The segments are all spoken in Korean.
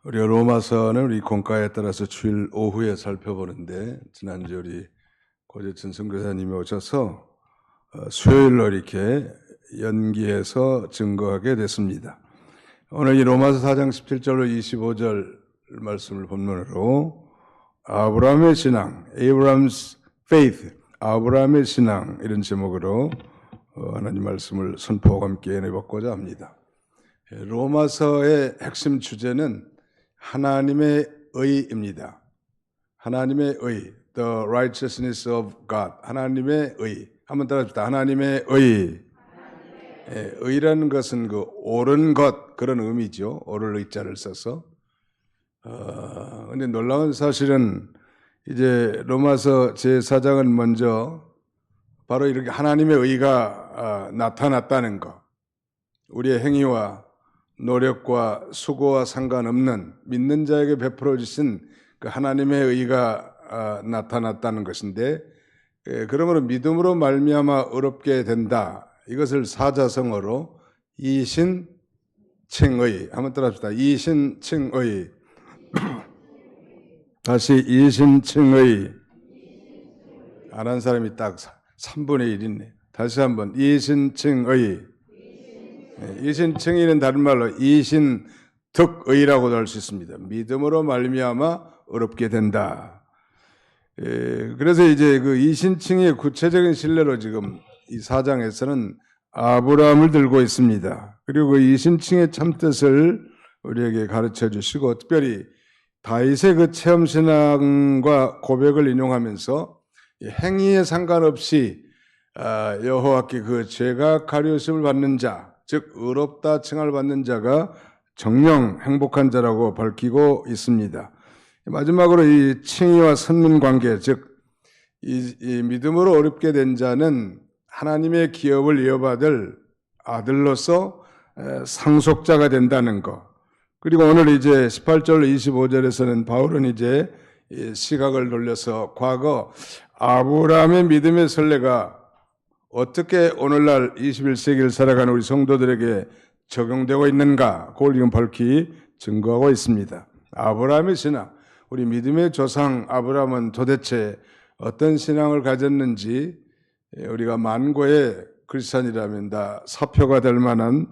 우리가 로마서는 우리 공과에 따라서 주일 오후에 살펴보는데, 지난주 우리 고재천 선교사님이 오셔서 수요일로 이렇게 연기해서 증거하게 됐습니다. 오늘 이 로마서 4장 17절로 25절 말씀을 본문으로 아브라함의 신앙, Abraham's faith, 아브라함의 신앙, 이런 제목으로 하나님 말씀을 선포하고 함께 해보고자 합니다. 로마서의 핵심 주제는 하나님의 의입니다. 하나님의 의, the righteousness of God, 하나님의 의. 한번 따라합시다. 하나님의 의. 의라는 것은 그 옳은 것, 그런 의미죠. 옳을 의자를 써서. 근데 놀라운 사실은 이제 로마서 제4장은 먼저 바로 이렇게 하나님의 의가 나타났다는 것. 우리의 행위와 노력과 수고와 상관없는 믿는 자에게 베풀어 주신 그 하나님의 의가 나타났다는 것인데, 그러므로 믿음으로 말미암아 의롭게 된다. 이것을 사자성어로 이신칭의, 한번 따라합시다. 이신칭의. 다시 이신칭의. 안 한 사람이 딱 3분의 1 있네. 다시 한번 이신칭의. 이신칭의는 다른 말로 이신득의라고도 할 수 있습니다. 믿음으로 말미암아 의롭게 된다. 그래서 이제 그 이신칭의 구체적인 신뢰로 지금 이 4장에서는 아브라함을 들고 있습니다. 그리고 그 이신칭의 참뜻을 우리에게 가르쳐 주시고, 특별히 다윗의 그 체험신앙과 고백을 인용하면서 행위에 상관없이 여호와께 그 죄가 가려움을 받는 자, 즉 의롭다 칭을 받는 자가 정녕 행복한 자라고 밝히고 있습니다. 마지막으로 이 칭의와 선민 관계, 즉 이 믿음으로 어렵게 된 자는 하나님의 기업을 이어받을 아들로서 상속자가 된다는 것. 그리고 오늘 이제 18절 25절에서는 바울은 이제 시각을 돌려서 과거 아브라함의 믿음의 선례가 어떻게 오늘날 21세기를 살아가는 우리 성도들에게 적용되고 있는가, 그걸 지금 밝히 증거하고 있습니다. 아브라함의 신앙, 우리 믿음의 조상 아브라함은 도대체 어떤 신앙을 가졌는지 우리가 만고의 크리스찬이라면 다 사표가 될 만한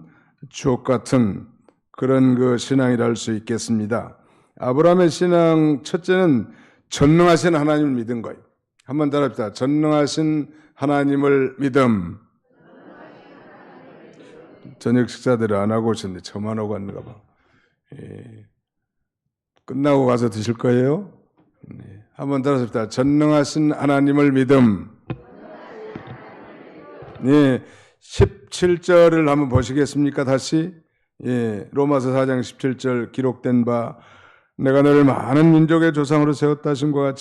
주옥 같은 그런 그 신앙이라 할 수 있겠습니다. 아브라함의 신앙 첫째는 전능하신 하나님을 믿은 거예요. 한번 따라합시다. 전능하신 하나님을 믿음. 저녁 식사들을 안 하고 오셨는데 저만 하고 왔는가 봐. 끝나고 가서 드실 거예요? 한번 따라합시다. 전능하신 하나님을 믿음. 17절을 한번 보시겠습니까? 다시. 로마서 4장 17절 기록된 바, 내가 너를 많은 민족의 조상으로 세웠다 하신 것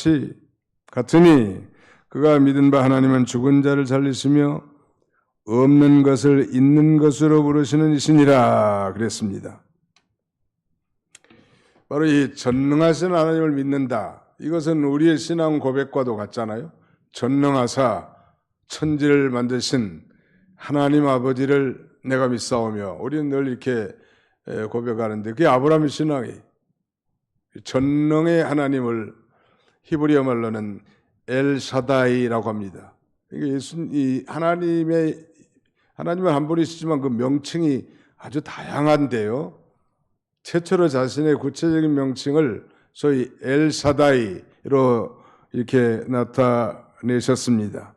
같으니 그가 믿은 바 하나님은 죽은 자를 살리시며 없는 것을 있는 것으로 부르시는 이시니라 그랬습니다. 바로 이 전능하신 하나님을 믿는다. 이것은 우리의 신앙 고백과도 같잖아요. 전능하사 천지를 만드신 하나님 아버지를 내가 믿사오며, 우리는 늘 이렇게 고백하는데 그게 아브라함의 신앙이 전능의 하나님을 히브리어 말로는 엘샤다이라고 합니다. 이게 하나님은 한 분이시지만 그 명칭이 아주 다양한데요. 최초로 자신의 구체적인 명칭을 소위 엘샤다이로 이렇게 나타내셨습니다.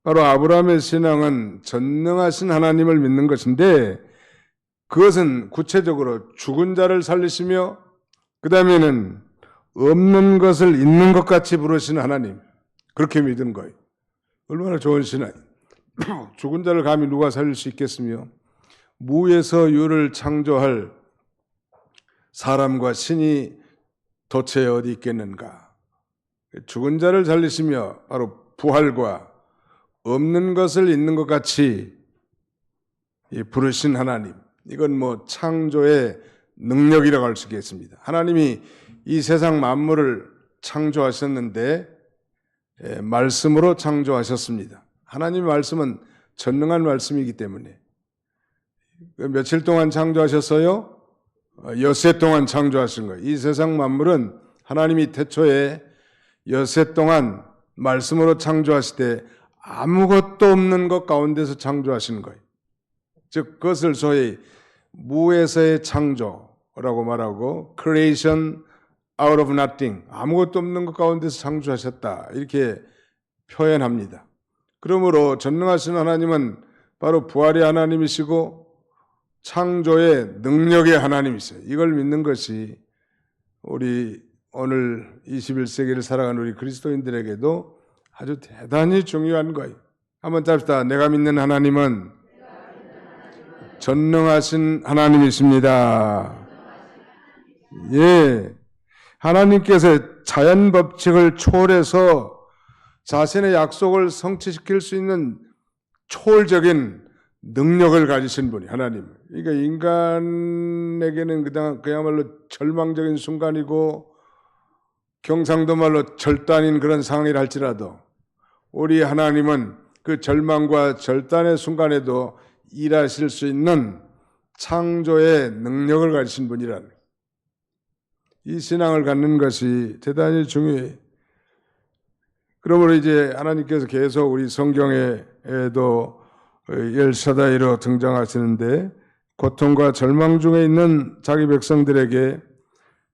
바로 아브라함의 신앙은 전능하신 하나님을 믿는 것인데, 그것은 구체적으로 죽은 자를 살리시며 그 다음에는 없는 것을 있는 것 같이 부르시는 하나님, 그렇게 믿은 거예요. 얼마나 좋은 신앙. 죽은 자를 감히 누가 살릴 수 있겠으며, 무에서 유를 창조할 사람과 신이 도대체 어디 있겠는가. 죽은 자를 살리시며 바로 부활과 없는 것을 있는 것 같이 부르신 하나님, 이건 뭐 창조의 능력이라고 할 수 있겠습니다. 하나님이 이 세상 만물을 창조하셨는데 말씀으로 창조하셨습니다. 하나님의 말씀은 전능한 말씀이기 때문에 며칠 동안 창조하셨어요? 엿새 동안 창조하신 거예요. 이 세상 만물은 하나님이 태초에 엿새 동안 말씀으로 창조하실 때 아무것도 없는 것 가운데서 창조하신 거예요. 즉 그것을 소위 무에서의 창조라고 말하고 creation out of nothing, 아무것도 없는 것 가운데서 창조하셨다 이렇게 표현합니다. 그러므로 전능하신 하나님은 바로 부활의 하나님이시고 창조의 능력의 하나님이세요. 이걸 믿는 것이 우리 오늘 21세기를 살아가는 우리 그리스도인들에게도 아주 대단히 중요한 거예요. 한번 답시다. 내가 믿는 하나님은 전능하신 하나님이십니다. 예, 하나님께서 자연 법칙을 초월해서 자신의 약속을 성취시킬 수 있는 초월적인 능력을 가지신 분이 하나님. 그러니까 인간에게는 그야말로 절망적인 순간이고 경상도 말로 절단인 그런 상황이라 할지라도 우리 하나님은 그 절망과 절단의 순간에도 일하실 수 있는 창조의 능력을 가지신 분이라는 이 신앙을 갖는 것이 대단히 중요해요. 그러므로 이제 하나님께서 계속 우리 성경에도 엘샤다이로 등장하시는데 고통과 절망 중에 있는 자기 백성들에게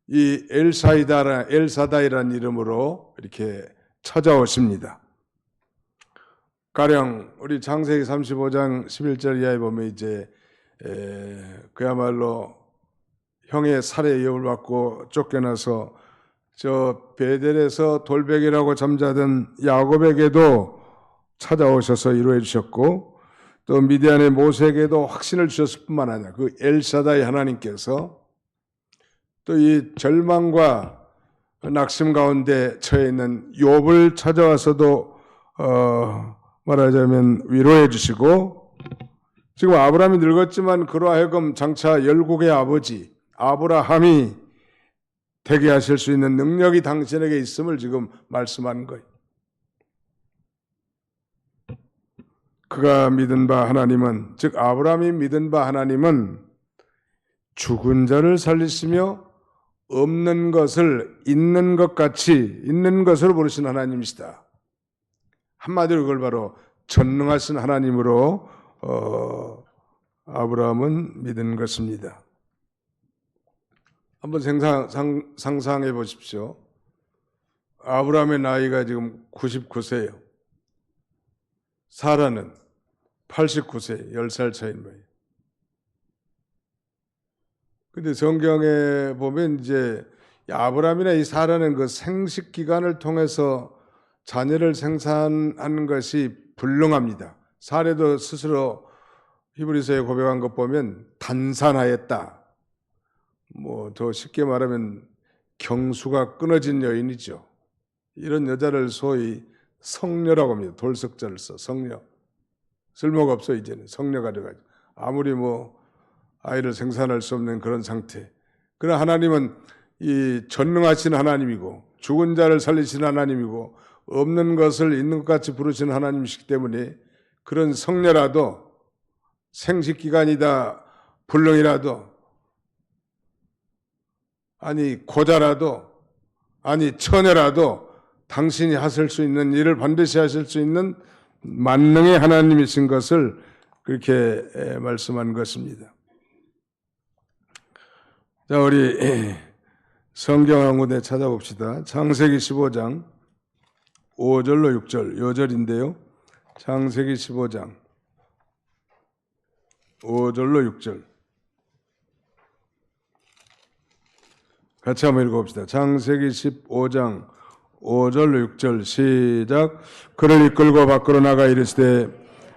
이 엘사다이라는 이름으로 이렇게 찾아오십니다. 가령 우리 창세기 35장 11절 이하에 보면 이제 그야말로 형의 살해 위협을 받고 쫓겨나서 저 베델에서 돌베개라고 잠자던 야곱에게도 찾아오셔서 이루어 주셨고 또 미디안의 모세에게도 확신을 주셨을 뿐만 아니라 그 엘사다이 하나님께서 또 이 절망과 낙심 가운데 처해 있는 욥을 찾아와서도 말하자면 위로해 주시고 지금 아브라함이 늙었지만 그로 하여금 장차 열국의 아버지 아브라함이 되게 하실 수 있는 능력이 당신에게 있음을 지금 말씀하는 거예요. 그가 믿은 바 하나님은, 즉 아브라함이 믿은 바 하나님은 죽은 자를 살리시며 없는 것을 있는 것 같이 있는 것으로 부르신 하나님이시다. 한마디로 그걸 바로 전능하신 하나님으로 아브라함은 믿은 것입니다. 한번 상상해 보십시오. 아브라함의 나이가 지금 99세예요. 사라는 89세, 10살 차이인 거예요. 근데 성경에 보면 이제 아브라함이나 이 사라는 그 생식 기간을 통해서 자녀를 생산하는 것이 불능합니다. 사례도 스스로 히브리서에 고백한 것 보면 단산하였다. 뭐 더 쉽게 말하면 경수가 끊어진 여인이죠. 이런 여자를 소위 성녀라고 합니다. 돌석자를 써 성녀. 쓸모가 없어 이제는 성녀가 돼가지고 아무리 뭐 아이를 생산할 수 없는 그런 상태. 그러나 하나님은 이 전능하신 하나님이고 죽은 자를 살리신 하나님이고 없는 것을 있는 것 같이 부르시는 하나님이시기 때문에 그런 성녀라도 생식기간이다 불능이라도 아니 고자라도 아니 처녀라도 당신이 하실 수 있는 일을 반드시 하실 수 있는 만능의 하나님이신 것을 그렇게 말씀한 것입니다. 자, 우리 성경 한 군데 찾아봅시다. 창세기 15장 5절로 6절 요절인데요. 창세기 15장 5절로 6절 같이 한번 읽어봅시다. 창세기 15장 5절 6절 시작. 그를 이끌고 밖으로 나가 이르시되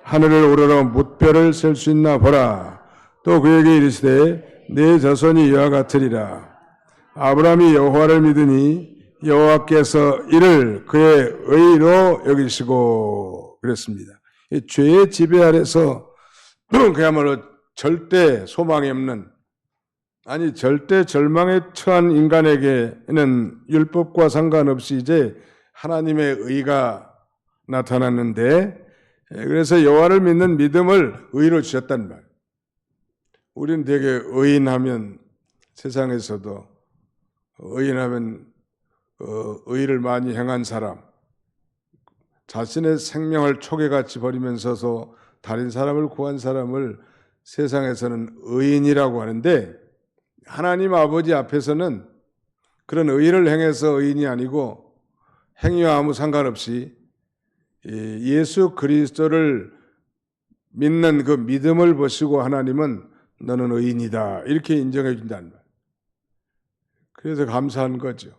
하늘을 우러러 뭇별을 셀 수 있나 보라. 또 그에게 이르시되 네 자손이 이와 같으리라. 아브라함이 여호와를 믿으니 여호와께서 이를 그의 의로 여기시고 그랬습니다. 죄의 지배 아래서 그야말로 절대 소망이 없는 아니 절대 절망에 처한 인간에게는 율법과 상관없이 이제 하나님의 의가 나타났는데 그래서 여호와를 믿는 믿음을 의로 주셨단 말이에요. 우리는 되게 의인하면 세상에서도 의인하면 의를 많이 행한 사람, 자신의 생명을 촉에같이 버리면서도 다른 사람을 구한 사람을 세상에서는 의인이라고 하는데, 하나님 아버지 앞에서는 그런 의를 행해서 의인이 아니고 행위와 아무 상관없이 예수 그리스도를 믿는 그 믿음을 보시고 하나님은 너는 의인이다 이렇게 인정해 준다는 말. 그래서 감사한 거죠.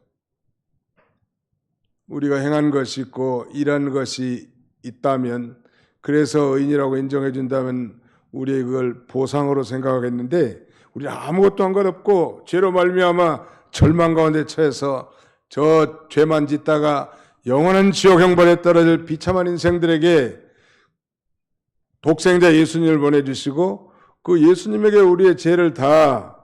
우리가 행한 것이 있고 일한 것이 있다면, 그래서 의인이라고 인정해 준다면 우리의 그걸 보상으로 생각하겠는데, 우리 아무것도 한 것 없고 죄로 말미암아 절망 가운데 처해서 저 죄만 짓다가 영원한 지옥 형벌에 떨어질 비참한 인생들에게 독생자 예수님을 보내주시고, 그 예수님에게 우리의 죄를 다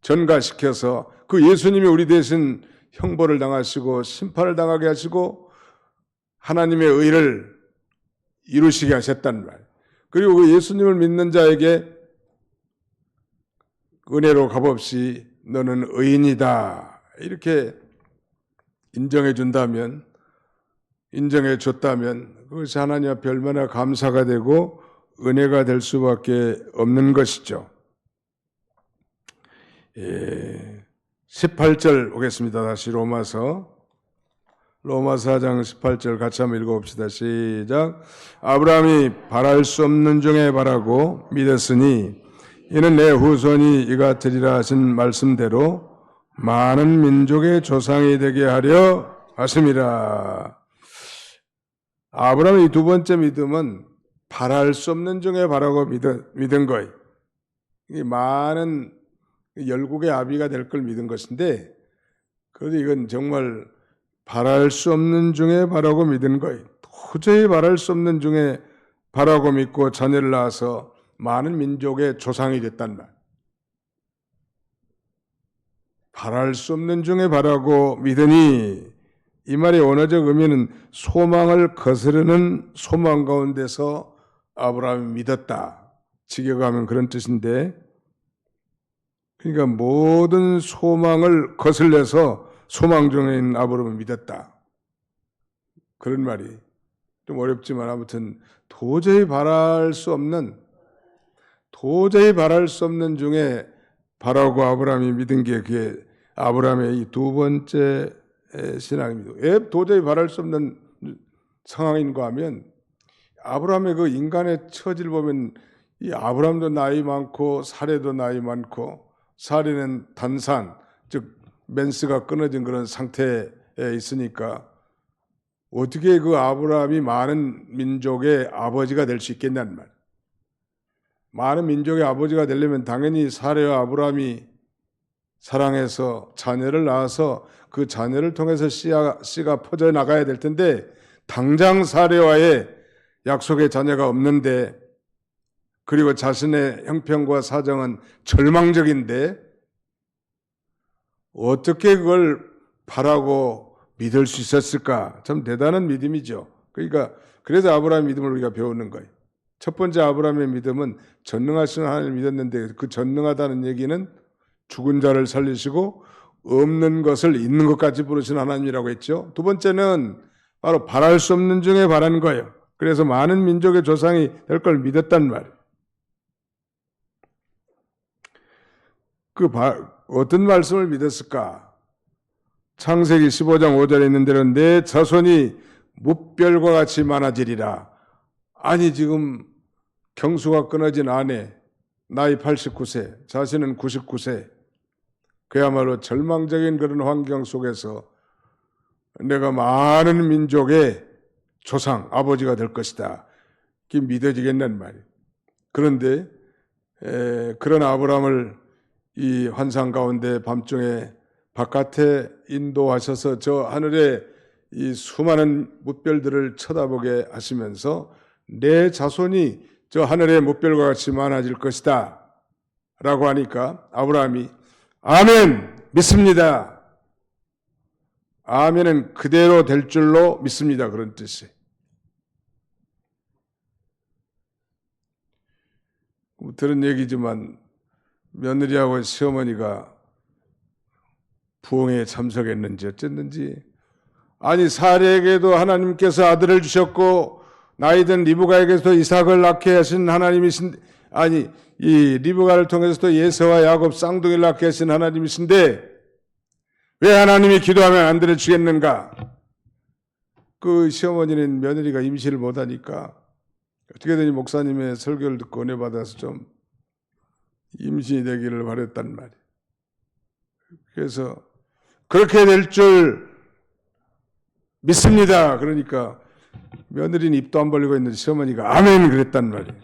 전가시켜서 그 예수님이 우리 대신 형벌을 당하시고 심판을 당하게 하시고 하나님의 의를 이루시게 하셨단 말. 그리고 그 예수님을 믿는 자에게 은혜로 값없이 너는 의인이다 이렇게 인정해 준다면, 인정해 줬다면 그것이 하나님 앞에 얼마나 감사가 되고 은혜가 될 수밖에 없는 것이죠. 18절 보겠습니다. 다시 로마서 4장 18절 같이 한번 읽어봅시다. 시작. 아브라함이 바랄 수 없는 중에 바라고 믿었으니 이는 내 후손이 이같으리라 하신 말씀대로 많은 민족의 조상이 되게 하려 하심이라. 아브라함의 두 번째 믿음은 바랄 수 없는 중에 바라고 믿은 거예요. 많은 열국의 아비가 될 걸 믿은 것인데, 그래도 이건 정말 바랄 수 없는 중에 바라고 믿은 거예요. 도저히 바랄 수 없는 중에 바라고 믿고 자녀를 낳아서 많은 민족의 조상이 됐단 말. 바랄 수 없는 중에 바라고 믿으니, 이 말의 원어적 의미는 소망을 거스르는 소망 가운데서 아브라함이 믿었다, 직역하면 그런 뜻인데, 그러니까 모든 소망을 거슬려서 소망 중에 있는 아브라함을 믿었다, 그런 말이 좀 어렵지만 아무튼 도저히 바랄 수 없는 중에 바라고 아브라함이 믿은 게 그게 아브라함의 이 두 번째 신앙입니다. 왜 도저히 바랄 수 없는 상황인가 하면, 아브라함의 그 인간의 처지를 보면 이 아브라함도 나이 많고 사레도 나이 많고, 사레는 단산, 즉 멘스가 끊어진 그런 상태에 있으니까 어떻게 그 아브라함이 많은 민족의 아버지가 될 수 있겠냐는 말. 많은 민족의 아버지가 되려면 당연히 사레와 아브라함이 사랑해서 자녀를 낳아서 그 자녀를 통해서 씨가 퍼져나가야 될 텐데, 당장 사레와의 약속의 자녀가 없는데, 그리고 자신의 형편과 사정은 절망적인데 어떻게 그걸 바라고 믿을 수 있었을까? 참 대단한 믿음이죠. 그러니까 그래서 아브라함의 믿음을 우리가 배우는 거예요. 첫 번째 아브라함의 믿음은 전능하신 하나님을 믿었는데, 그 전능하다는 얘기는 죽은 자를 살리시고 없는 것을 있는 것까지 부르신 하나님이라고 했죠. 두 번째는 바로 바랄 수 없는 중에 바란 거예요. 그래서 많은 민족의 조상이 될 걸 믿었단 말이에요. 어떤 말씀을 믿었을까? 창세기 15장 5절에 있는 대로 내 자손이 무별과 같이 많아지리라. 아니 지금 경수가 끊어진 아내, 나이 89세, 자신은 99세, 그야말로 절망적인 그런 환경 속에서 내가 많은 민족의 조상, 아버지가 될 것이다, 그게 믿어지겠냐는 말이에요. 그런데 그런 아브라함을 이 환상 가운데 밤중에 바깥에 인도하셔서 저 하늘에 이 수많은 무별들을 쳐다보게 하시면서 내 자손이 저 하늘의 무별과 같이 많아질 것이다 라고 하니까 아브라함이 아멘, 믿습니다. 아멘은 그대로 될 줄로 믿습니다, 그런 뜻이에요. 들은 얘기지만 며느리하고 시어머니가 부흥회에 참석했는지 어쨌는지, 아니 사레에게도 하나님께서 아들을 주셨고 나이든 리브가에게서도 이삭을 낳게 하신 하나님이신, 아니 이 리브가를 통해서도 예서와 야곱 쌍둥이를 낳게 하신 하나님이신데 왜 하나님이 기도하면 안 들어주겠는가? 그 시어머니는 며느리가 임신을 못하니까 어떻게든 목사님의 설교를 듣고 은혜 받아서 좀 임신이 되기를 바랬단 말이에요. 그래서 그렇게 될 줄 믿습니다. 그러니까 며느리는 입도 안 벌리고 있는데 시어머니가 아멘 그랬단 말이에요.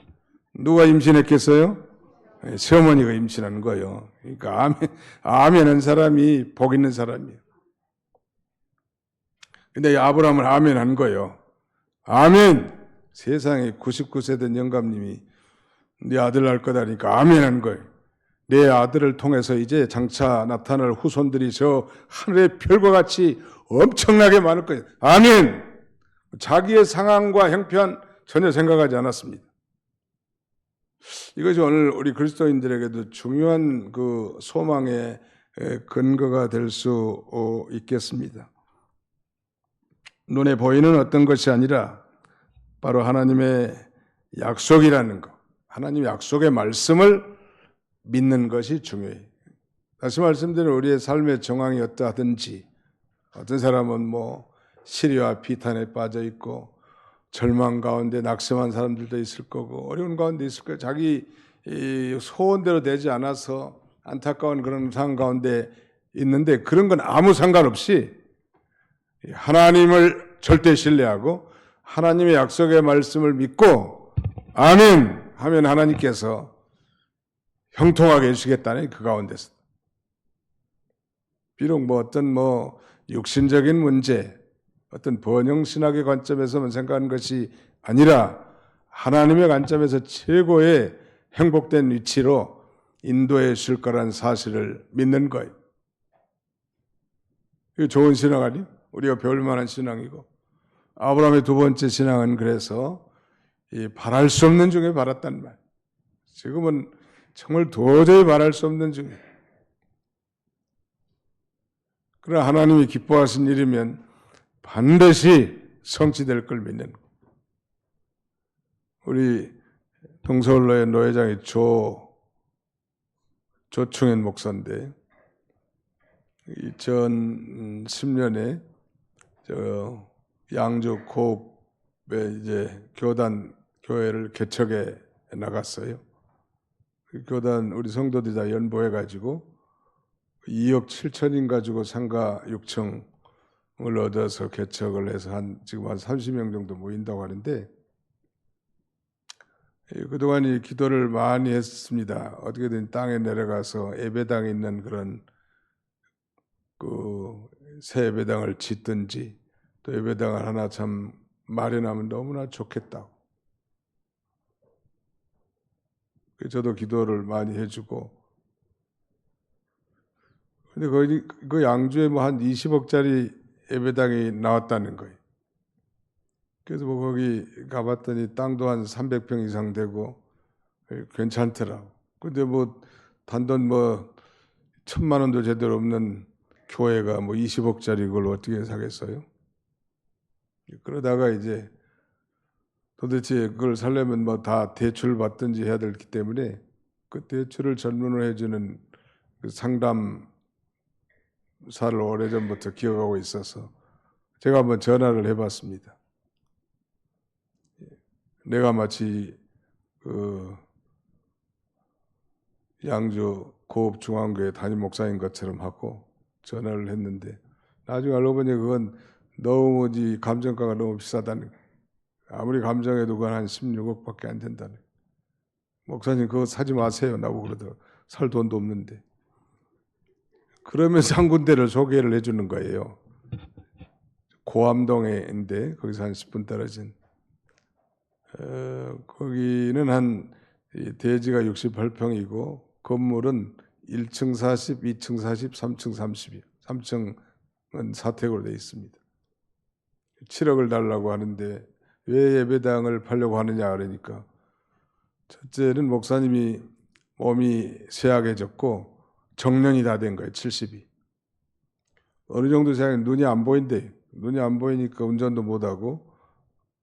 누가 임신했겠어요? 시어머니가 임신한 거예요. 그러니까 아멘한 사람이 복 있는 사람이에요. 근데 아브라함은 아멘한 거예요. 아멘. 세상에 99세 된 영감님이 네 아들 낳을 거다니까 아멘한 거예요. 내 아들을 통해서 이제 장차 나타날 후손들이 저 하늘의 별과 같이 엄청나게 많을 거예요. 아멘. 자기의 상황과 형편 전혀 생각하지 않았습니다. 이것이 오늘 우리 그리스도인들에게도 중요한 그 소망의 근거가 될 수 있겠습니다. 눈에 보이는 어떤 것이 아니라 바로 하나님의 약속이라는 것, 하나님의 약속의 말씀을 믿는 것이 중요해요. 다시 말씀드리면 우리의 삶의 정황이 어떠하든지, 어떤 사람은 뭐 시리와 비탄에 빠져 있고 절망 가운데 낙심한 사람들도 있을 거고 어려운 가운데 있을 거예요. 자기 소원대로 되지 않아서 안타까운 그런 상황 가운데 있는데 그런 건 아무 상관없이 하나님을 절대 신뢰하고 하나님의 약속의 말씀을 믿고 아멘 하면 하나님께서 형통하게 해주시겠다는 그 가운데서. 비록 뭐 어떤 육신적인 문제, 어떤 번영신학의 관점에서만 생각하는 것이 아니라 하나님의 관점에서 최고의 행복된 위치로 인도해 줄 거라는 사실을 믿는 거예요. 이거 좋은 신앙 아니에요? 우리가 배울 만한 신앙이고, 아브라함의 두 번째 신앙은 그래서 이 바랄 수 없는 중에 바랐단 말. 지금은 정말 도저히 바랄 수 없는 중에. 그러나 하나님이 기뻐하신 일이면 반드시 성취될 걸 믿는 거. 우리 동서울로의 노회장이 조충현 목사인데 2010년에 양주 고읍에 이제 교회를 개척해 나갔어요. 그 교단 우리 성도들이 다 연보해 가지고 2억 7천인 가지고 상가 6층을 얻어서 개척을 해서 지금 한 30명 정도 모인다고 하는데, 그동안 이 기도를 많이 했습니다. 어떻게든 땅에 내려가서 예배당에 있는 그런 새 예배당을 짓든지 또 예배당을 하나 참 마련하면 너무나 좋겠다고. 저도 기도를 많이 해주고. 근데 그 양주에 한 20억짜리 예배당이 나왔다는 거예요. 그래서 거기 가봤더니 땅도 한 300평 이상 되고 괜찮더라고. 근데 단돈 1,000만 원도 제대로 없는 교회가 20억짜리 그걸 어떻게 사겠어요? 그러다가 이제 도대체 그걸 살려면 다 대출 받든지 해야 되기 때문에 그 대출을 전문으로 해주는 그 상담사를 오래전부터 기억하고 있어서 제가 한번 전화를 해봤습니다. 내가 마치 양주 고읍중앙교회 담임 목사인 것처럼 하고 전화를 했는데 나중에 알고 보니 그건 너무 감정가가 너무 비싸다는 거예요. 아무리 감정해도 그건 한 16억밖에 안 된다는 거예요. 목사님 그거 사지 마세요. 나보고 그러더라고요. 살 돈도 없는데. 그러면서 한 군데를 소개를 해주는 거예요. 고암동에인데 거기서 한 10분 떨어진. 거기는 한 대지가 68평이고 건물은 1층 40, 2층 40, 3층 30이에요. 3층은 사택으로 되어 있습니다. 7억을 달라고 하는데 왜 예배당을 팔려고 하느냐 그러니까 첫째는 목사님이 몸이 쇠약해졌고 정년이 다 된 거예요. 70이. 어느 정도 생각해 눈이 안 보인대. 눈이 안 보이니까 운전도 못하고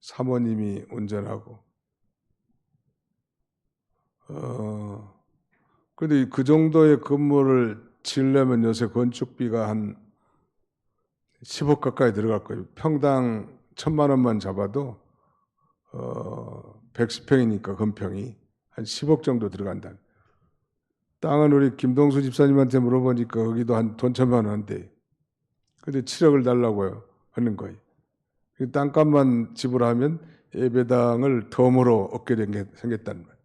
사모님이 운전하고. 근데 그 정도의 건물을 지으려면 요새 건축비가 한 10억 가까이 들어갈 거예요. 평당 1,000만 원만 잡아도 110평이니까 건평이 한 10억 정도 들어간다. 땅은 우리 김동수 집사님한테 물어보니까 거기도 한 돈 1,000만 원 한대. 근데 7억을 달라고요 하는 거예요. 땅값만 지불하면 예배당을 덤으로 얻게 생겼단 말이에요.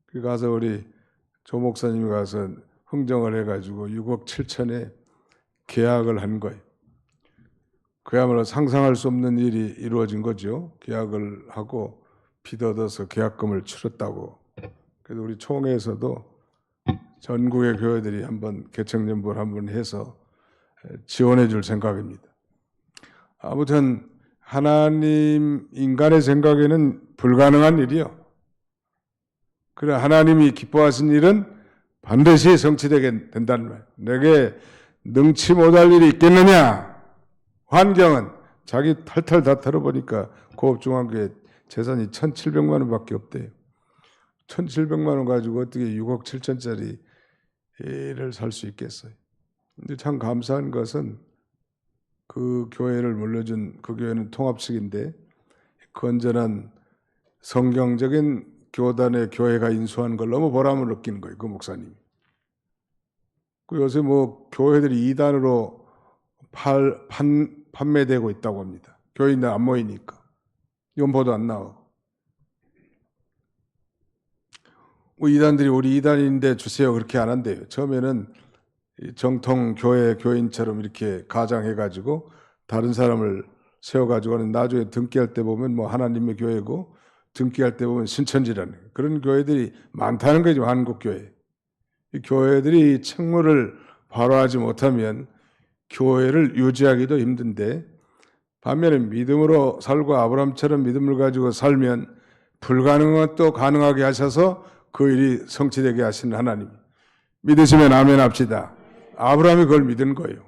그 가서 우리 조 목사님이 가서 흥정을 해가지고 6억 7천에 계약을 한 거예요. 그야말로 상상할 수 없는 일이 이루어진 거죠. 계약을 하고 빚 얻어서 계약금을 치렀다고. 그래서 우리 총회에서도 전국의 교회들이 한번 개척연부를 한번 해서 지원해 줄 생각입니다. 아무튼 하나님 인간의 생각에는 불가능한 일이요. 그래 하나님이 기뻐하신 일은 반드시 성취되게 된다는 말. 내게 능치 못할 일이 있겠느냐? 환경은 자기 탈탈 다 털어보니까 고업중앙교회 재산이 1,700만 원밖에 없대요. 1,700만 원 가지고 어떻게 6억 7천짜리를 살 수 있겠어요? 근데 참 감사한 것은 그 교회를 물려준 그 교회는 통합식인데 건전한 성경적인 교단의 교회가 인수한 걸 너무 보람을 느끼는 거예요. 그 목사님이. 그 요새 뭐 교회들이 이단으로 판매되고 있다고 합니다. 교인들 안 모이니까. 연보도 안 나오고. 뭐 이단들이 우리 이단인데 주세요 그렇게 안 한대요. 처음에는 정통 교회 교인처럼 이렇게 가장해가지고 다른 사람을 세워가지고는 나중에 등기할 때 보면 뭐 하나님의 교회고 등기할 때 보면 신천지라는 그런 교회들이 많다는 거죠. 한국 교회. 이 교회들이 책무를 발휘하지 못하면 교회를 유지하기도 힘든데 반면에 믿음으로 살고 아브라함처럼 믿음을 가지고 살면 불가능한 것도 가능하게 하셔서 그 일이 성취되게 하신 하나님. 믿으시면 아멘 합시다. 아브라함이 그걸 믿은 거예요.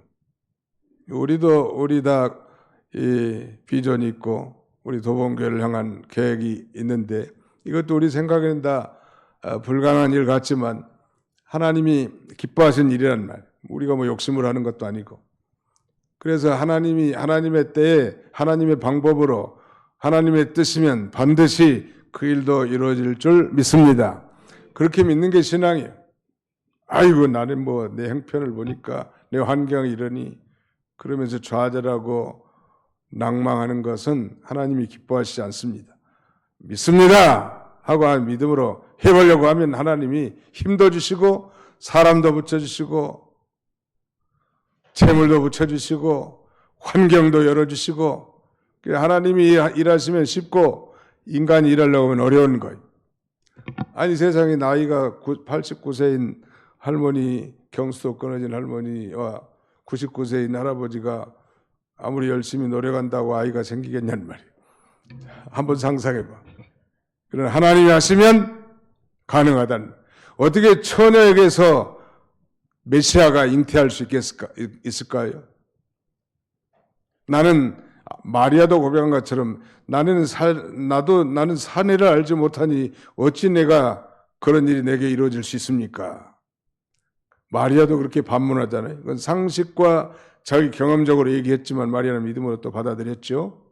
우리 다 이 비전이 있고 우리 도봉교회를 향한 계획이 있는데 이것도 우리 생각에는 다 불가능한 일 같지만 하나님이 기뻐하신 일이란 말. 우리가 뭐 욕심을 하는 것도 아니고. 그래서 하나님의 때에 하나님의 방법으로 하나님의 뜻이면 반드시 그 일도 이루어질 줄 믿습니다. 그렇게 믿는 게 신앙이에요. 아이고 나는 뭐 내 형편을 보니까 내 환경이 이러니 그러면서 좌절하고 낭망하는 것은 하나님이 기뻐하시지 않습니다. 믿습니다 하고 믿음으로 해보려고 하면 하나님이 힘도 주시고 사람도 붙여주시고 재물도 붙여주시고 환경도 열어주시고 하나님이 일하시면 쉽고 인간이 일하려고 하면 어려운 거예요. 아니 세상에 나이가 89세인 할머니 경수도 끊어진 할머니와 99세인 할아버지가 아무리 열심히 노력한다고 아이가 생기겠냐는 말이에요. 한번 상상해봐. 그러나 하나님이 하시면 가능하다는. 어떻게 처녀에게서 메시아가 잉태할 수 있을까요? 나는 마리아도 고백한 것처럼 나는 사내를 알지 못하니 어찌 내가 그런 일이 내게 이루어질 수 있습니까? 마리아도 그렇게 반문하잖아요. 그건 상식과 자기 경험적으로 얘기했지만 마리아는 믿음으로 또 받아들였죠.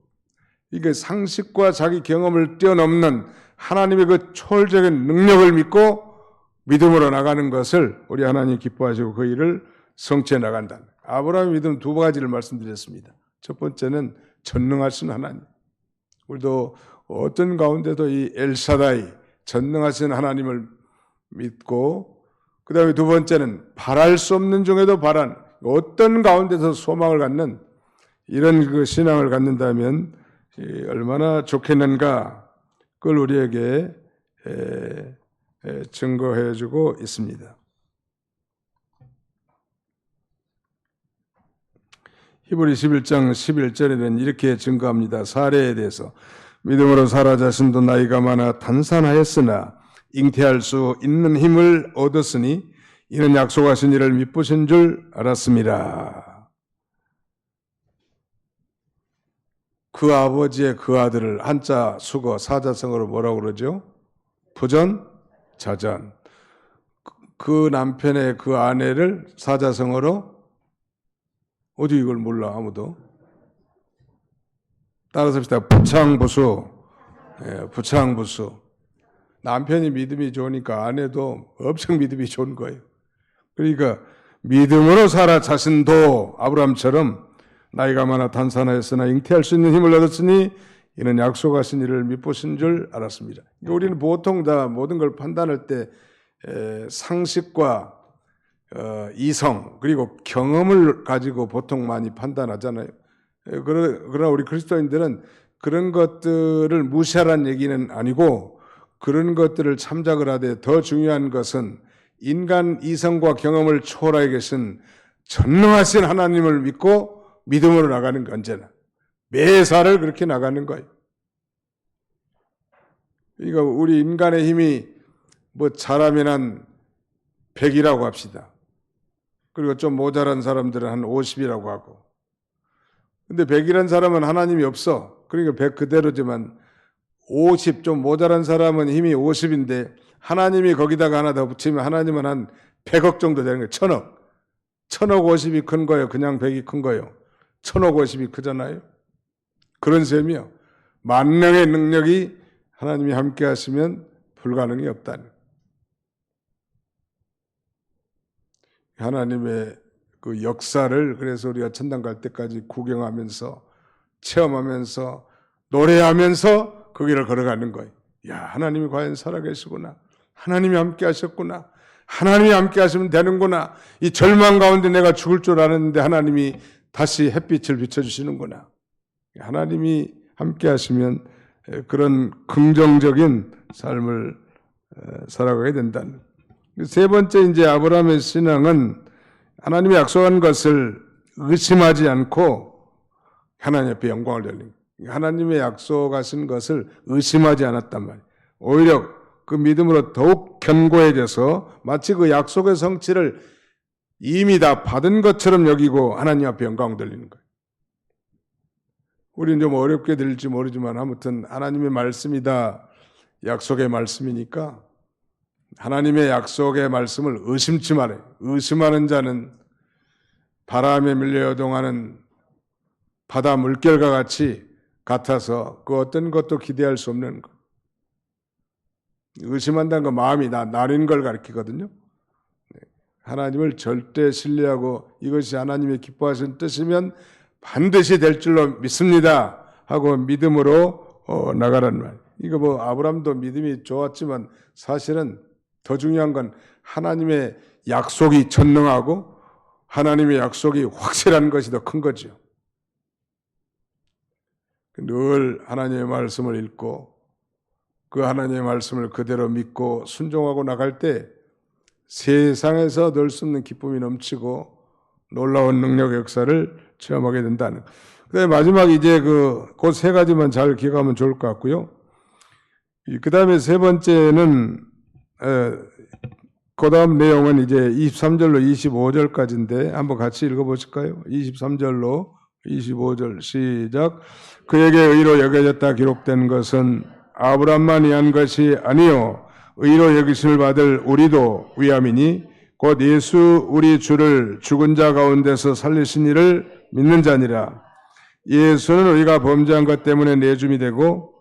이게 상식과 자기 경험을 뛰어넘는 하나님의 그 초월적인 능력을 믿고 믿음으로 나가는 것을 우리 하나님 기뻐하시고 그 일을 성취해 나간다. 아브라함의 믿음 두 가지를 말씀드렸습니다. 첫 번째는 전능하신 하나님. 우리도 어떤 가운데도 이 엘샤다이 전능하신 하나님을 믿고 그 다음에 두 번째는 바랄 수 없는 중에도 바란 어떤 가운데서 소망을 갖는 이런 그 신앙을 갖는다면 얼마나 좋겠는가 그걸 우리에게 증거해 주고 있습니다. 히브리 11장 11절에는 이렇게 증거합니다. 사례에 대해서 믿음으로 사라 자신도 나이가 많아 단산하였으나 잉태할 수 있는 힘을 얻었으니 이는 약속하신 이를 미쁘신 줄 알았습니다. 그 아버지의 그 아들을 한자 수거 사자성어로 뭐라고 그러죠? 부전, 자전. 그 남편의 그 아내를 사자성어로 어디 이걸 몰라 아무도. 따라서 합시다. 부창부수. 예, 부창부수. 남편이 믿음이 좋으니까 아내도 엄청 믿음이 좋은 거예요. 그러니까 믿음으로 살아 자신도 아브라함처럼 나이가 많아 단산하였으나 잉태할 수 있는 힘을 얻었으니 이는 약속하신 이를 미쁘신 줄 알았습니다. 그러니까 우리는 보통 다 모든 걸 판단할 때 상식과 이성 그리고 경험을 가지고 보통 많이 판단하잖아요. 그러나 우리 그리스도인들은 그런 것들을 무시하라는 얘기는 아니고 그런 것들을 참작을 하되 더 중요한 것은 인간 이성과 경험을 초월하게 계신 전능하신 하나님을 믿고 믿음으로 나가는 게 언제나 매사를 그렇게 나가는 거예요. 그러니까 우리 인간의 힘이 뭐 잘하면 한 100이라고 합시다. 그리고 좀 모자란 사람들은 한 50이라고 하고. 근데 100이란 사람은 하나님이 없어. 그러니까 100 그대로지만 50 좀 모자란 사람은 힘이 50인데 하나님이 거기다가 하나 더 붙이면 하나님은 한 100억 정도 되는 거예요. 1000억. 1000억 50이 큰 거예요. 그냥 100이 큰 거예요. 1000억 50이 크잖아요. 그런 셈이요. 만능의 능력이 하나님이 함께 하시면 불가능이 없다는. 하나님의 그 역사를 그래서 우리가 천당 갈 때까지 구경하면서 체험하면서 노래하면서 그 길을 걸어가는 거예요. 야, 하나님이 과연 살아계시구나. 하나님이 함께 하셨구나. 하나님이 함께 하시면 되는구나. 이 절망 가운데 내가 죽을 줄 알았는데 하나님이 다시 햇빛을 비춰주시는구나. 하나님이 함께 하시면 그런 긍정적인 삶을 살아가게 된다는. 세 번째 이제 아브라함의 신앙은 하나님이 약속한 것을 의심하지 않고 하나님 앞에 영광을 돌리는 거예요. 하나님의 약속하신 것을 의심하지 않았단 말이에요. 오히려 그 믿음으로 더욱 견고해져서 마치 그 약속의 성취를 이미 다 받은 것처럼 여기고 하나님 앞에 영광을 돌리는 거예요. 우리는 좀 어렵게 들릴지 모르지만 아무튼 하나님의 말씀이다. 약속의 말씀이니까 하나님의 약속의 말씀을 의심치 말아요. 의심하는 자는 바람에 밀려 요동하는 바다 물결과 같이 같아서 그 어떤 것도 기대할 수 없는 것. 의심한다는 건 마음이 나린 걸 가리키거든요. 하나님을 절대 신뢰하고 이것이 하나님의 기뻐하신 뜻이면 반드시 될 줄로 믿습니다 하고 믿음으로 나가라는 말. 이거 뭐 아브라함도 믿음이 좋았지만 사실은 더 중요한 건 하나님의 약속이 전능하고 하나님의 약속이 확실한 것이 더 큰 거죠. 늘 하나님의 말씀을 읽고 그 하나님의 말씀을 그대로 믿고 순종하고 나갈 때 세상에서 넣을 수 없는 기쁨이 넘치고 놀라운 능력의 역사를 체험하게 된다는. 그다음에 마지막 이제 그 세 가지만 잘 기억하면 좋을 것 같고요. 그 다음에 세 번째는 그 다음 내용은 이제 23절로 25절까지인데 한번 같이 읽어보실까요? 23절로 25절 시작. 그에게 의로 여겨졌다 기록된 것은 아브람만이 한 것이 아니요 의로 여기심을 받을 우리도 위함이니 곧 예수 우리 주를 죽은 자 가운데서 살리신 이를 믿는 자니라. 예수는 우리가 범죄한 것 때문에 내줌이 되고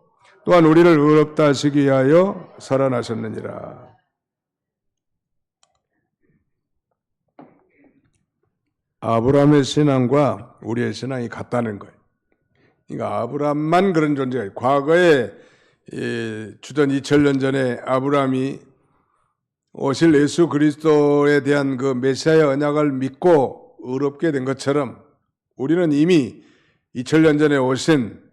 또한 우리를 의롭다 하시기 위하여 살아나셨느니라. 아브라함의 신앙과 우리의 신앙이 같다는 거예요. 그러니까 아브라함만 그런 존재예요. 과거에 주전 2000년 전에 아브라함이 오실 예수 그리스도에 대한 그 메시아의 언약을 믿고 의롭게 된 것처럼 우리는 이미 2000년 전에 오신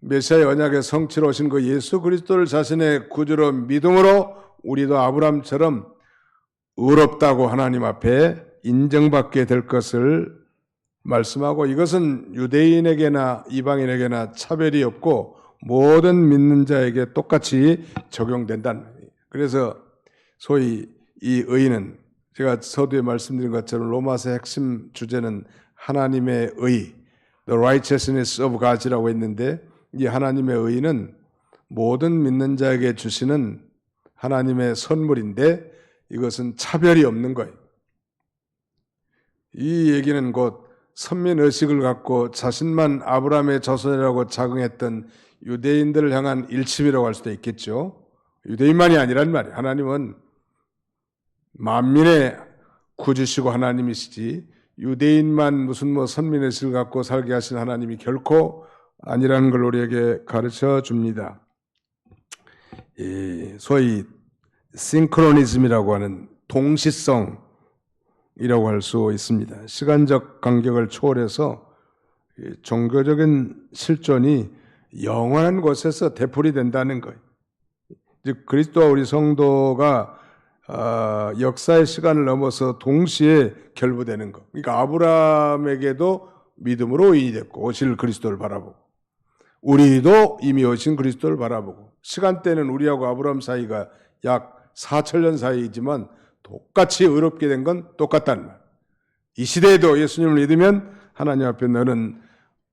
메시아의 언약의 성취로 오신 그 예수 그리스도를 자신의 구주로 믿음으로 우리도 아브라함처럼 의롭다고 하나님 앞에 인정받게 될 것을 말씀하고 이것은 유대인에게나 이방인에게나 차별이 없고 모든 믿는 자에게 똑같이 적용된다는 거예요. 그래서 소위 이 의는 제가 서두에 말씀드린 것처럼 로마서의 핵심 주제는 하나님의 의, the righteousness of God이라고 했는데 이 하나님의 의는 모든 믿는 자에게 주시는 하나님의 선물인데 이것은 차별이 없는 거예요. 이 얘기는 곧 선민의식을 갖고 자신만 아브라함의 자손이라고 자긍했던 유대인들을 향한 일침이라고 할 수도 있겠죠. 유대인만이 아니란 말이에요. 하나님은 만민의 구주시고 하나님이시지 유대인만 무슨 선민의식을 갖고 살게 하신 하나님이 결코 아니라는 걸 우리에게 가르쳐 줍니다. 소위 싱크로니즘이라고 하는 동시성이라고 할 수 있습니다. 시간적 간격을 초월해서 종교적인 실존이 영원한 곳에서 되풀이된다는 거예요. 즉 그리스도와 우리 성도가 역사의 시간을 넘어서 동시에 결부되는 것. 그러니까 아브라함에게도 믿음으로 의인이 됐고 오실 그리스도를 바라보고 우리도 이미 오신 그리스도를 바라보고 시간대는 우리하고 아브라함 사이가 약 4천년 사이이지만 똑같이 의롭게 된 건 똑같다는 말. 이 시대에도 예수님을 믿으면 하나님 앞에 너는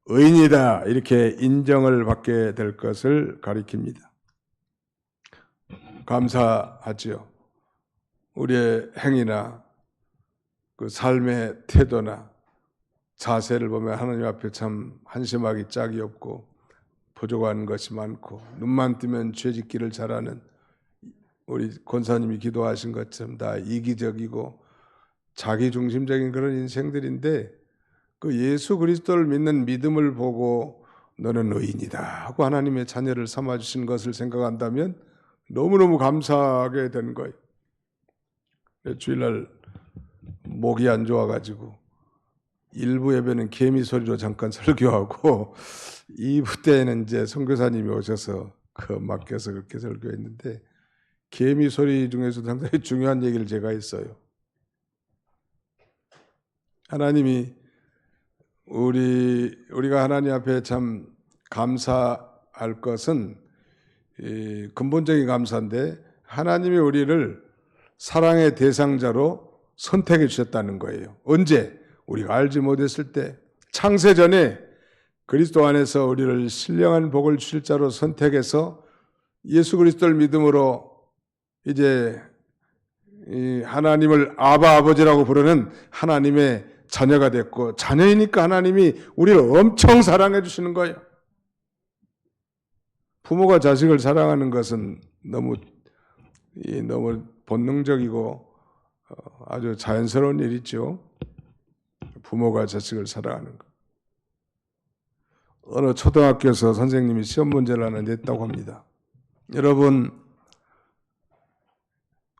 의인이다 이렇게 인정을 받게 될 것을 가리킵니다. 감사하지요. 우리의 행위나 그 삶의 태도나 자세를 보면 하나님 앞에 참 한심하기 짝이 없고 부족한 것이 많고 눈만 뜨면 죄짓기를 잘하는 우리 권사님이 기도하신 것처럼 다 이기적이고 자기중심적인 그런 인생들인데 그 예수 그리스도를 믿는 믿음을 보고 너는 의인이다 하고 하나님의 자녀를 삼아주신 것을 생각한다면 너무너무 감사하게 되는 거예요. 주일날 목이 안 좋아가지고 1부 예배는 개미 소리로 잠깐 설교하고 2부 때에는 이제 선교사님이 오셔서 그 맡겨서 그렇게 설교했는데 개미 소리 중에서도 상당히 중요한 얘기를 제가 했어요. 하나님이 우리가 하나님 앞에 참 감사할 것은 근본적인 감사인데 하나님이 우리를 사랑의 대상자로 선택해 주셨다는 거예요. 언제? 우리가 알지 못했을 때 창세 전에 그리스도 안에서 우리를 신령한 복을 주실 자로 선택해서 예수 그리스도를 믿음으로 이제 하나님을 아바 아버지라고 부르는 하나님의 자녀가 됐고 자녀이니까 하나님이 우리를 엄청 사랑해 주시는 거예요. 부모가 자식을 사랑하는 것은 너무 본능적이고 아주 자연스러운 일이죠. 부모가 자식을 사랑하는 것. 어느 초등학교에서 선생님이 시험 문제를 하나 냈다고 합니다. 여러분,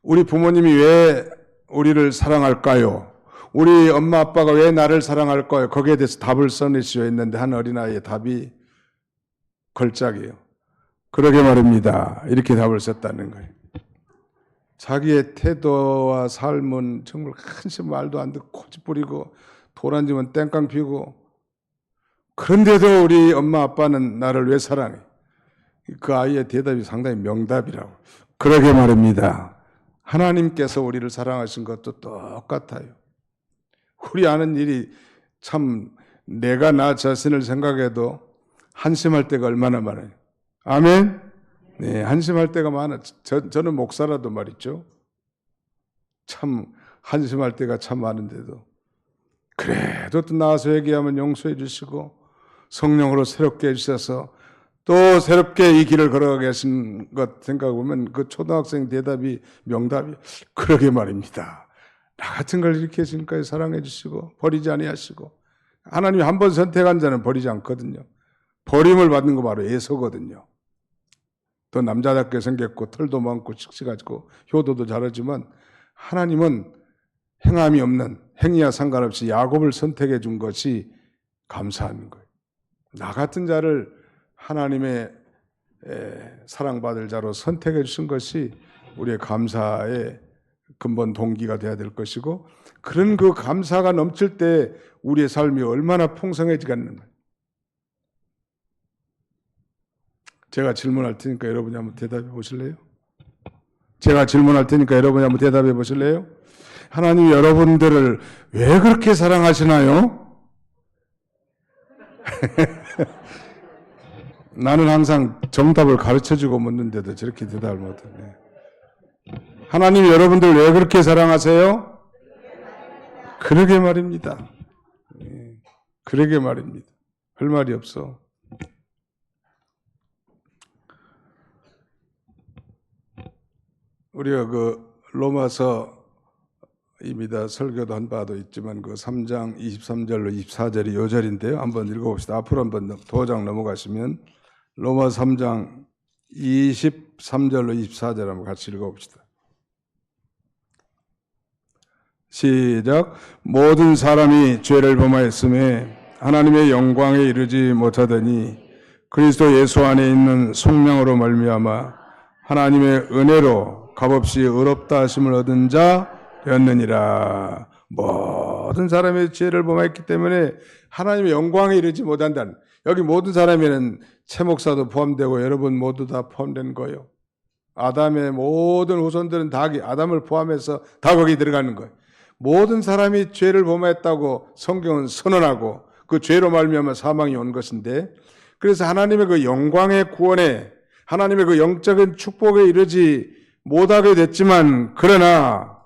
우리 부모님이 왜 우리를 사랑할까요? 우리 엄마 아빠가 왜 나를 사랑할까요? 거기에 대해서 답을 써내시오 했는데 한 어린아이의 답이 걸작이에요. 그러게 말입니다. 이렇게 답을 썼다는 거예요. 자기의 태도와 삶은 정말 한심 말도 안 듣고 고집 부리고 도란지면 땡깡 피우고 그런데도 우리 엄마 아빠는 나를 왜 사랑해? 그 아이의 대답이 상당히 명답이라고. 그러게 말입니다. 하나님께서 우리를 사랑하신 것도 똑같아요. 우리 아는 일이 참 내가 나 자신을 생각해도 한심할 때가 얼마나 많아요. 아멘? 네, 한심할 때가 많아. 저는 목사라도 말이죠. 참 한심할 때가 참 많은데도 그래도 또 나와서 얘기하면 용서해 주시고 성령으로 새롭게 해주셔서 또 새롭게 이 길을 걸어가게 하신 것 생각해보면 그 초등학생 대답이 명답이 그러게 말입니다. 나 같은 걸 이렇게 지금까지 사랑해 주시고 버리지 아니하시고 하나님이 한 번 선택한 자는 버리지 않거든요. 버림을 받는 거 바로 예서거든요. 더 남자답게 생겼고 털도 많고 씩씩하고 효도도 잘하지만 하나님은 행함이 없는 행위와 상관없이 야곱을 선택해 준 것이 감사한 거예요. 나 같은 자를 하나님의 사랑받을 자로 선택해 주신 것이 우리의 감사의 근본 동기가 되어야 될 것이고 그런 그 감사가 넘칠 때 우리의 삶이 얼마나 풍성해지겠는가. 제가 질문할 테니까 여러분이 한번 대답해 보실래요? 제가 질문할 테니까 여러분이 한번 대답해 보실래요? 하나님이 여러분들을 왜 그렇게 사랑하시나요? 나는 항상 정답을 가르쳐주고 묻는데도 저렇게 대답을 못하네. 하나님이 여러분들 왜 그렇게 사랑하세요? 그러게 말입니다. 그러게 말입니다. 할 말이 없어. 우리가 그 로마서입니다. 설교도 한 바도 있지만 그 3장 23절로 24절이 요 절인데요. 한번 읽어봅시다. 앞으로 한번 도장 넘어가시면 로마 3장 23절로 24절 한번 같이 읽어봅시다. 시작. 모든 사람이 죄를 범하였음에 하나님의 영광에 이르지 못하더니 그리스도 예수 안에 있는 성령으로 말미암아 하나님의 은혜로 값없이 의롭다 하심을 얻은 자 되었느니라. 모든 사람의 죄를 범하였기 때문에 하나님의 영광에 이르지 못한다는, 여기 모든 사람에는 최 목사도 포함되고 여러분 모두 다 포함된 거예요. 아담의 모든 후손들은 다 아담을 포함해서 다 거기 들어가는 거예요. 모든 사람이 죄를 범했다고 성경은 선언하고 그 죄로 말미암아 사망이 온 것인데, 그래서 하나님의 그 영광의 구원에, 하나님의 그 영적인 축복에 이르지 못하게 됐지만, 그러나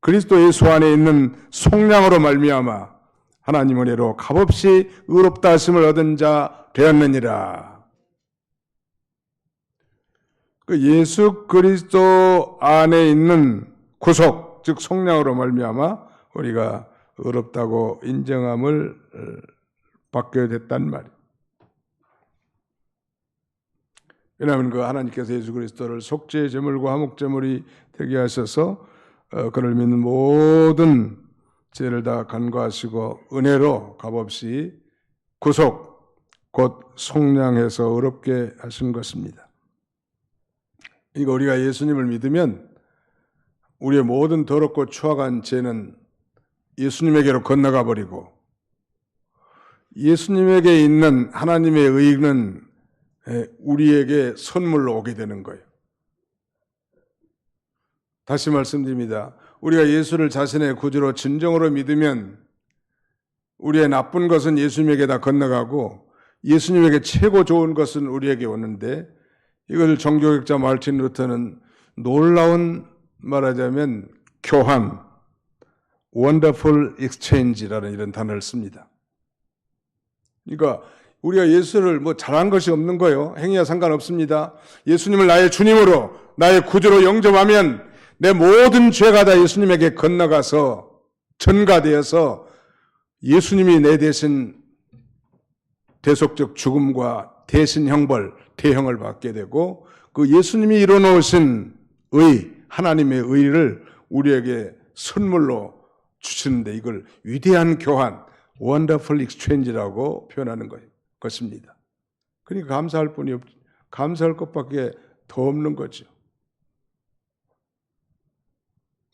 그리스도 예수 안에 있는 속량으로 말미암아 하나님 은혜로 값없이 의롭다 하심을 얻은 자 되었느니라. 그 예수 그리스도 안에 있는 구속, 즉 속량으로 말미암아 우리가 의롭다고 인정함을 받게 됐단 말이에요. 왜냐하면 그 하나님께서 예수 그리스도를 속죄의 제물과 화목제물이 되게 하셔서 그를 믿는 모든 죄를 다 간과하시고 은혜로 값없이 구속, 곧 속량해서 의롭게 하신 것입니다. 이거 우리가 예수님을 믿으면 우리의 모든 더럽고 추악한 죄는 예수님에게로 건너가 버리고 예수님에게 있는 하나님의 의는 우리에게 선물로 오게 되는 거예요. 다시 말씀드립니다. 우리가 예수를 자신의 구주로 진정으로 믿으면 우리의 나쁜 것은 예수님에게 다 건너가고 예수님에게 최고 좋은 것은 우리에게 오는데, 이걸 종교학자 마르틴 루터는 놀라운, 말하자면 교환, wonderful exchange라는 이런 단어를 씁니다. 그러니까 우리가 예수를 뭐 잘한 것이 없는 거예요. 행위와 상관없습니다. 예수님을 나의 주님으로, 나의 구주로 영접하면 내 모든 죄가 다 예수님에게 건너가서 전가되어서 예수님이 내 대신 대속적 죽음과 대신 형벌, 대형을 받게 되고, 그 예수님이 이뤄놓으신 의, 하나님의 의를 우리에게 선물로 주시는데, 이걸 위대한 교환, wonderful exchange라고 표현하는 것입니다. 그러니까 감사할 뿐이 감사할 것밖에 더 없는 거죠.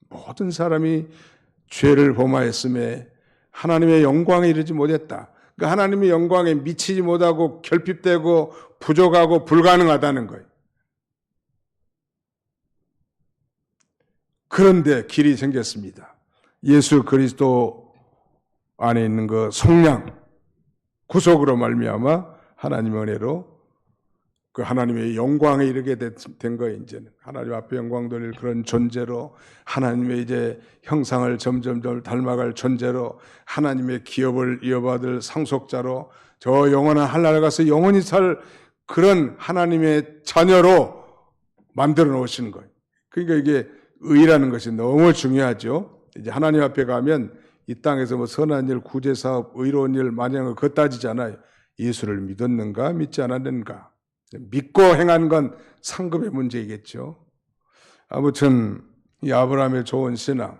모든 사람이 죄를 범하였음에 하나님의 영광에 이르지 못했다. 그러니까 하나님의 영광에 미치지 못하고 결핍되고 부족하고 불가능하다는 거예요. 그런데 길이 생겼습니다. 예수 그리스도 안에 있는 그 속량, 구속으로 말미암아 하나님의 은혜로 그 하나님의 영광에 이르게 된 거예요. 이제는 하나님 앞에 영광 돌릴 그런 존재로, 하나님의 이제 형상을 점점 닮아갈 존재로, 하나님의 기업을 이어받을 상속자로, 저 영원한 하늘나라에 가서 영원히 살 그런 하나님의 자녀로 만들어 놓으시는 거예요. 그러니까 이게 의라는 것이 너무 중요하죠. 이제 하나님 앞에 가면 이 땅에서 뭐 선한 일, 구제 사업, 의로운 일, 마냥 그거 따지잖아요. 예수를 믿었는가, 믿지 않았는가. 믿고 행한 건 상급의 문제이겠죠. 아무튼 이 아브라함의 좋은 신앙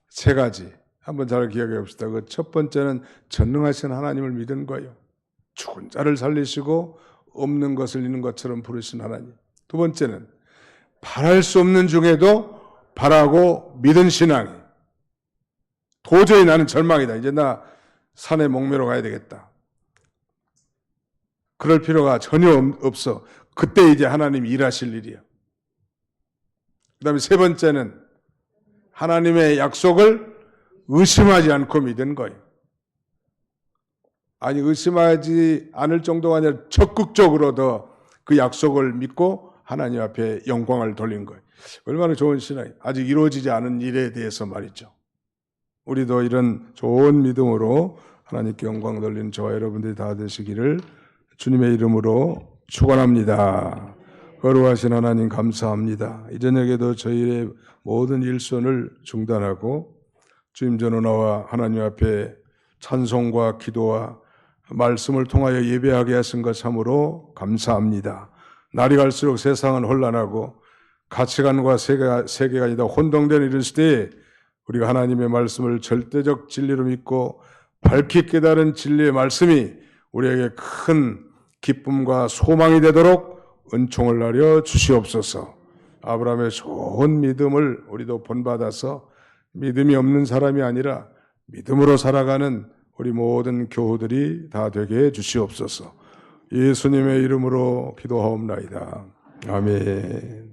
세 가지 한번 잘 기억해 봅시다. 그 첫 번째는 전능하신 하나님을 믿은 거예요. 죽은 자를 살리시고 없는 것을 있는 것처럼 부르신 하나님. 두 번째는 바랄 수 없는 중에도 바라고 믿은 신앙이, 도저히 나는 절망이다, 이제 나 산에 목매러 가야 되겠다, 그럴 필요가 전혀 없어. 그때 이제 하나님이 일하실 일이야. 그 다음에 세 번째는 하나님의 약속을 의심하지 않고 믿은 거예요. 아니, 의심하지 않을 정도가 아니라 적극적으로 더 그 약속을 믿고 하나님 앞에 영광을 돌린 거예요. 얼마나 좋은 신앙이에요. 아직 이루어지지 않은 일에 대해서 말이죠. 우리도 이런 좋은 믿음으로 하나님께 영광 돌리는 저와 여러분들이 다 되시기를 주님의 이름으로 축원합니다. 거룩하신 하나님 감사합니다. 이 저녁에도 저희의 모든 일손을 중단하고 주님 전원화와 하나님 앞에 찬송과 기도와 말씀을 통하여 예배하게 하신 것 참으로 감사합니다. 날이 갈수록 세상은 혼란하고 가치관과 세계관이 다 혼동되는 이런 시대에 우리가 하나님의 말씀을 절대적 진리로 믿고 밝히 깨달은 진리의 말씀이 우리에게 큰 기쁨과 소망이 되도록 은총을 나려 주시옵소서. 아브라함의 좋은 믿음을 우리도 본받아서 믿음이 없는 사람이 아니라 믿음으로 살아가는 우리 모든 교우들이 다 되게 해 주시옵소서. 예수님의 이름으로 기도하옵나이다. 아멘.